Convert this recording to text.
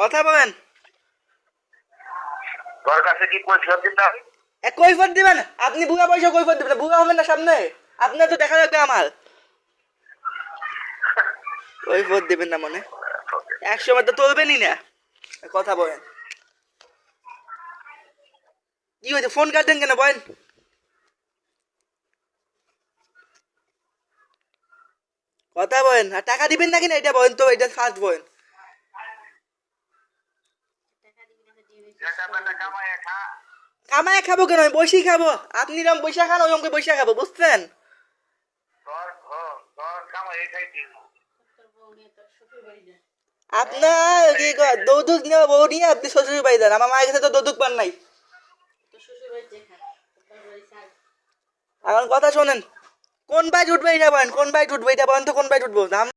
কথা বলেন। তোর কাছে কি কৈফিয়ত দিতে হবে? কৈফিয়ত দিবেন? আপনি বুড়া বয়সে কৈফিয়ত দিবেন? বুড়া হবেন না সামনে? আপনার তো দেখা লাগবে আমার। কৈফিয়ত দিবেন না মনে? একসময় তো তুলবেনই না। কথা বলেন। কি হয়েছে, ফোন কাটেন কেন বলেন? কথা বলেন। আর টাকা দিবেন নাকি না এটা বলেন তো, এটা ফার্স্ট বলেন। কামায় খাবো কেন, আমি বসেই খাবো। আপনি যেরকম বৈশা খান ওরকম বৈশা খাবো, বুঝছেন? আপনার কি দৌদুক নিয়ে বউ নিয়ে আপনি শ্বশুর বাড়ি যান। আমার মায়ের কাছে তো দৌদুক পান নাই। এখন কথা শোনেন, কোন বাইট উঠবে এটা বলেন, কোন বাইট উঠবে এটা বলেন তো, কোন বাইট উঠবো?